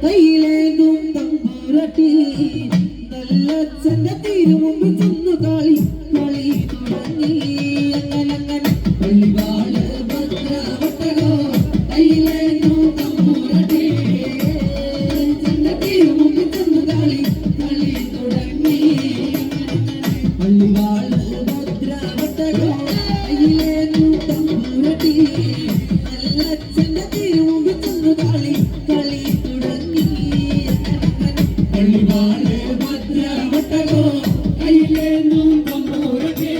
കയ്യിലേന്തും തമ്പുരട്ടി നല്ല സംഗതിയിലും മുമ്പ് ചെന്നു കളി കളി തുടങ്ങി അങ്ങനെ പള്ളിവാള് ഭദ്രവട്ടകോ കയ്യിലേന്തും തമ്പുരട്ടി സംഗതിയിലും മുമ്പ് ചെന്നു കളി കളി തുടങ്ങി പള്ളിവാള് ഭദ്രവട്ടകോ കയ്യിലേന്തും തമ്പുരട്ടി നല്ല സംഗതിയിലും മുമ്പ് ചെന്നു കളി കളി തുടങ്ങി പള്ളിവാള് ഭദ്രവട്ടകോ കയ്യിലേന്തും തമ്പുരട്ടി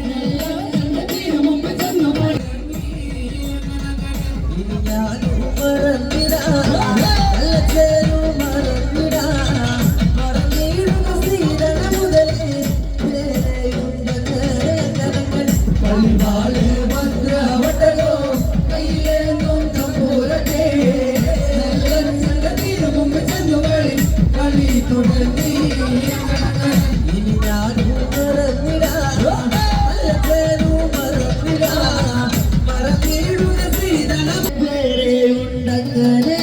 നല്ല സംഗതിയിലും മുമ്പ് ചെന്നു കളി ഇനി ഞാനും മറന്നിടാ നല്ല ചേരും മറന്നിടാ മറന്നിടുന്ന ശ്രീധന മുതലേ പള്ളിവാള് ഭദ്രവട്ടകോ കയ്യിലേന്തും തമ്പുരട്ടി നല്ല സംഗതിയിലും മുമ്പ് ചെന്നു കളി കളി തുടങ്ങി ഇനി ഞാനും മറന്നിടാ നല്ല ചേരും മറന്നിടാ മറന്നിടുന്ന ശ്രീധന പേരെ ഉണ്ടങ്ങനെ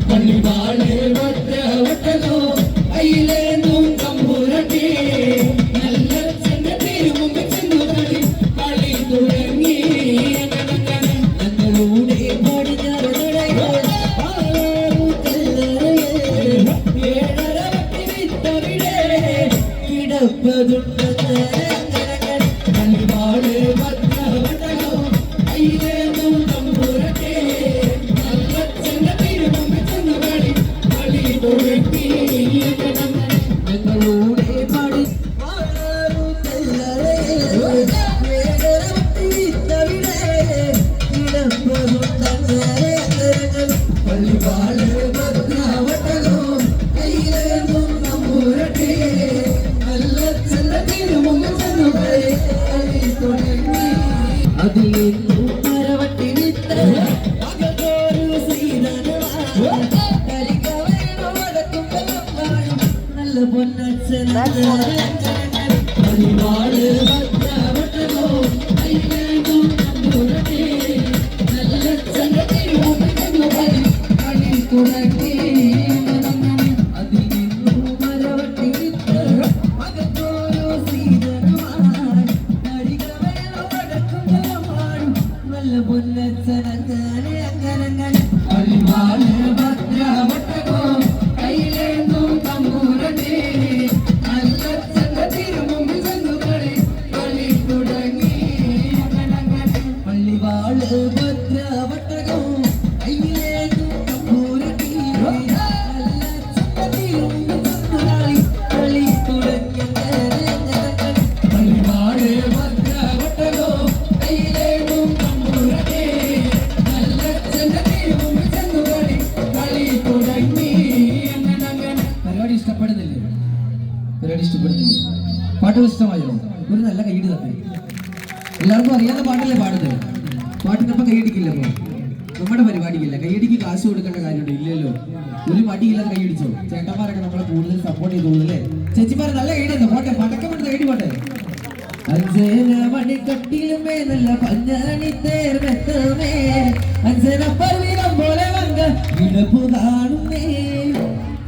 പള്ളിവാള് ഭദ്രവട്ടകോ കയ്യിലേന്തും തമ്പുരട്ടി നല്ല സംഗതിയിലും മുമ്പ് ചെന്നു കളി കളി തുടങ്ങി ഞങ്ങളുടെ പടിഞ്ഞാറ് നടയിൽ ആറാറു കല്ലറയിൽ ഏഴര വട്ടി വിത്തവിടെ കിടപ്പതുണ്ടെന്ന് പള്ളിവാള് ഭദ്രവട്ടകോ കയ്യിലേന്തും തമ്പുരട്ടി നല്ല സംഗതിയിലും മുമ്പ് ചെന്നു കളി കളി തുടങ്ങി ഞങ്ങളുടെ പടി ആറാറു കല്ലറയിൽ ഏഴര വട്ടി വിത്തവിടെ കിടപ്പതുണ്ടെന്ന് പള്ളിവാള് ഭദ്രവട്ടകോ കയ്യിലേന്തും തമ്പുരട്ടി നല്ല സംഗതിയിലും മുമ്പ് ചെന്നു കളി കളി തുടങ്ങി അതിൽ നിന്നും മരവട്ടി വിത്ത് അകത്തോരു ശ്രീധനവാൻ കരികവേണോ വടക്കും വെള്ളപ്പാടും നല്ല പൊന്നച്ഛനാണ് പള്ളിവാള് ഭദ്രവട്ടകോ കയ്യിലേന്തും തമ്പുരട്ടി നല്ല സംഗതിയിലും മുമ്പ് ചെന്നു കളി കളി തുടങ്ങി അതിൽ നിന്നും മരവട്ടി വിത്ത് അകത്തോരു ശ്രീധനവാൻ കരികവേണോ വടക്കും വെള്ളപ്പാടും നല്ല പൊന്നച്ഛനാണ് അങ്ങനെ പള്ളിവാള് ഭദ്രവട്ടകോ കയ്യിലേന്തും തമ്പുരട്ടി നല്ല സംഗതിയിലും മുമ്പ് ചെന്നു കളി കളി തുടങ്ങി പള്ളിവാള് ഭദ്രവട്ടകോ കയ്യിലേന്തും തമ്പുരട്ടി നല്ല സംഗതിയിലും മുമ്പ് ചെന്നു കളി കളി തുടങ്ങി പള്ളിവാള് ഭദ്രവട്ടകോ കയ്യിലേന്തും തമ്പുരട്ടി നല്ല സംഗതിയിലും മുമ്പ് ചെന്നു കളി കളി തുടങ്ങി പരിപാടി ഇഷ്ടപ്പെടുന്നില്ലേ? പരിപാടി ഇഷ്ടപ്പെടുന്നില്ലേ? പാട്ടുകൾ ഇഷ്ടമായോ? ഒരു നല്ല കൈയ്യടി തന്നെ. എല്ലാവർക്കും അറിയാവുന്ന പാട്ടല്ലേ പാടുന്നത്? പാട്ടിനൊപ്പം കൈയടിക്കില്ല. അപ്പോൾ നമ്മുടെ പരിപാടിക്കില്ല കൈയടിക്ക് കാശ് കൊടുക്കേണ്ട കാര്യമുണ്ട്? ഇല്ലല്ലോ. ഒരു മടിയില്ലാതെ കൈയടിച്ചോ. ചേട്ടന്മാരൊക്കെ നമ്മളെ കൂടുതൽ സപ്പോർട്ട് ചെയ്തോളൂ അല്ലേ? ചേച്ചിമാരെ നല്ല കൈയ്യടി പോട്ടെ, പടക്കം എടുത്ത് കൈയ്യടി പോട്ടെ. അഞ്ചന മണിക്കട്ടിലുമേ നല്ല പഞ്ഞാണി തേർമെത്തമേ അഞ്ചന പർവീരം പോലെ വങ്ക ഇടപ്പു കാണുന്നേ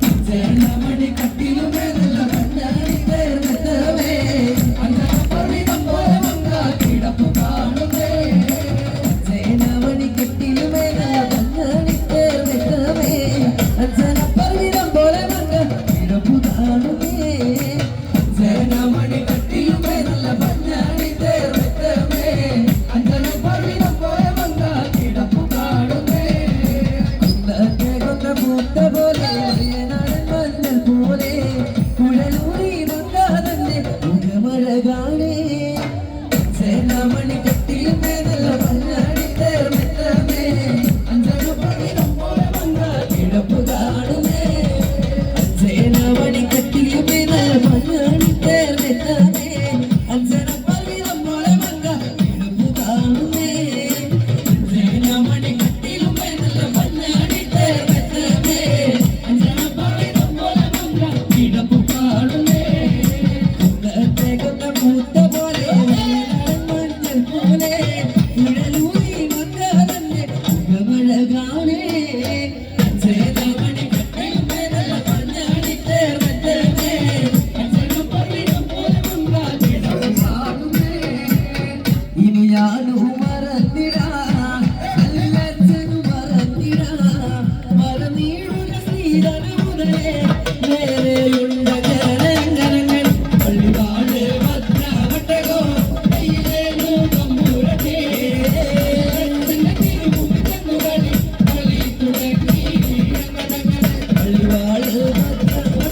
അഞ്ചന മണിക്കട്ടിലുമേ നല്ല പഞ്ഞാണി തേർമെത്തമേ അഞ്ചന പർവീരം പോലെ വങ്ക ഇടപ്പു കാണുന്നേ അഞ്ചന മണിക്കട്ടിലുമേ നല്ല പഞ്ഞാണി തേർമെത്തമേ അഞ്ചന പർവീരം പോലെ വങ്ക ഇടപ്പു കാണുന്നേ അഞ്ചന മണിക്കട്ടിലുമേ നല്ല പഞ്ഞാണി തേർമെത്തമേ അഞ്ചന പർവീരം പോലെ വങ്ക ഇടപ്പു കാണുന്നേ കൊന്ന പൂത്ത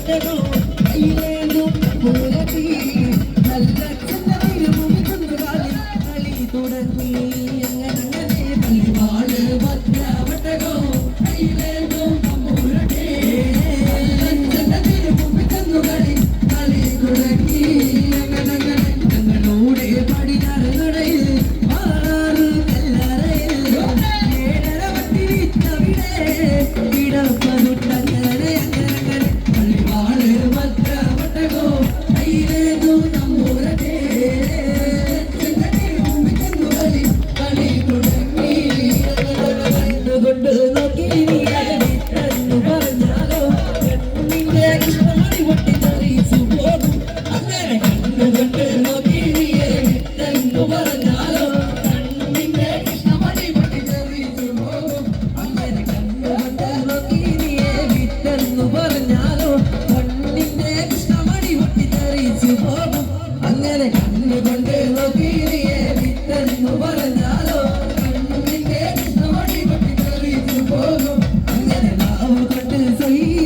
ഒട്ടകോ കയ്യിലേന്തും പൂരത്തി നല്ല ചെന്നവരും ചുണ്ടുകാലിൽ കളി തുടങ്ങി അങ്ങനെ പള്ളിവാള് ഭദ്ര ഒട്ടകോ കയ്യിലേന്തും പൂരത്തി ചെന്നവരും ചുണ്ടുകാലിൽ കളി തുടങ്ങി അങ്ങനെ ഞങ്ങളുടെ പടിഞ്ഞാറ് നടയിൽ മാറാറ് കല്ലറയിൽ ഏഴര വട്ടി വിറ്റവിടെ കിടപ്പതുട്ടങ്ങനെ അങ്ങനെ പള്ളിവാള് ഭദ്ര ഒട്ടകോ കയ്യിലേന്തും തമ്പുരത്തെ ചെന്നവരും ചുണ്ടുകാലിൽ കളി തുടങ്ങി കണ്ണുകൊണ്ട് നോക്കി നീ എന്ന് പറഞ്ഞാലോ കണ്ണിന്റെ കൃഷ്ണമണി പൊട്ടിത്തെറിച്ചു പോകും അങ്ങനെ കണ്ണുകൊണ്ട് നോക്കി നീ എന്ന് പറഞ്ഞാലോ കണ്ണിന്റെ കൃഷ്ണമണി പൊട്ടിത്തെറിച്ചു പോകും അങ്ങനെ കണ്ണുകൊണ്ട് നോക്കി നീ എന്ന് പറഞ്ഞാലോ കണ്ണിന്റെ കൃഷ്ണമണി പൊട്ടിത്തെറിച്ചു പോകും അങ്ങനെ കണ്ണുകൊണ്ട് നോക്കി നീ എന്ന് പറഞ്ഞാലോ കണ്ണിന്റെ കൃഷ്ണമണി പൊട്ടിത്തെറിച്ചു പോകും അങ്ങനെ നാവ് കൊണ്ട് സൊയ്യ്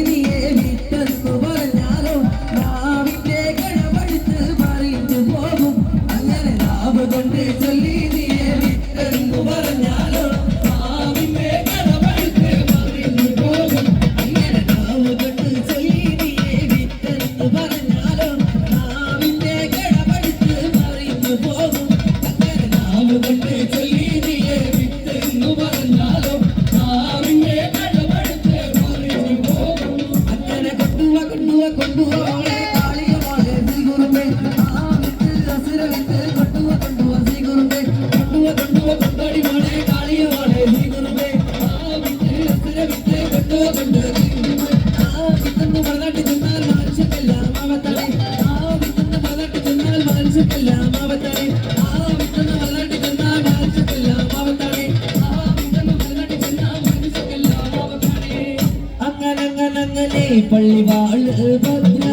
വിട്ടെന്നു പറഞ്ഞാലോ നാവിന്റെ കടവഴുത്ത് മറിഞ്ഞു പോകും അങ്ങനെ നാവ് കൊണ്ട് ചൊല്ലി നീയെ വിട്ടെന്നു പറഞ്ഞാലോ നാവിന്റെ കടവഴുത്ത് മറിഞ്ഞു പോകും അങ്ങനെ നാവ് കൊണ്ട് ചൊല്ലി നീയെ വിട്ടെന്നു പറഞ്ഞാലോ നാവിന്റെ കടവഴുത്ത് മറിഞ്ഞു പോകും അങ്ങനെ നാവ് കൊണ്ട് ചൊല്ലി നീയെ വിട്ടെന്നു പറഞ്ഞാലോ നാവിന്റെ കടവഴുത്ത് മറിഞ്ഞു പോകും അങ്ങനെ കൊണ്ടുപോളെ കാളിയവാളെ ശ്രീകുറുമ്പേ ആ വിത്ത് അസുര വിത്ത് കൊണ്ടുപോ ശ്രീകുറുമ്പേ കൊണ്ടടി മോളെ കാളിയവാളെ ശ്രീകുറുമ്പേ ആ വിത്ത് അസുര വിത്ത് കൊണ്ടുപോ ആ വിത്തെന്ന് പറഞ്ഞിട്ട് ചെന്നാൽ മനുഷ്യക്കെല്ലാം ആവത്തളെ ആ വിത്തെന്ന് പറഞ്ഞിട്ട് ചെന്നാൽ മനുഷ്യക്കെല്ലാം ആവത്തളെ ആ വിത്തെന്ന് പറഞ്ഞിട്ട് ചെന്നാൽ മനുഷ്യക്കെല്ലാം ആവത്തളെ ആ വിത്തെന്ന് പറഞ്ഞിട്ട് ചെന്നാൽ മനുഷ്യക്കെല്ലാം ആവത്തളെ അങ്ങനെ പള്ളിവാള് ഭദ്ര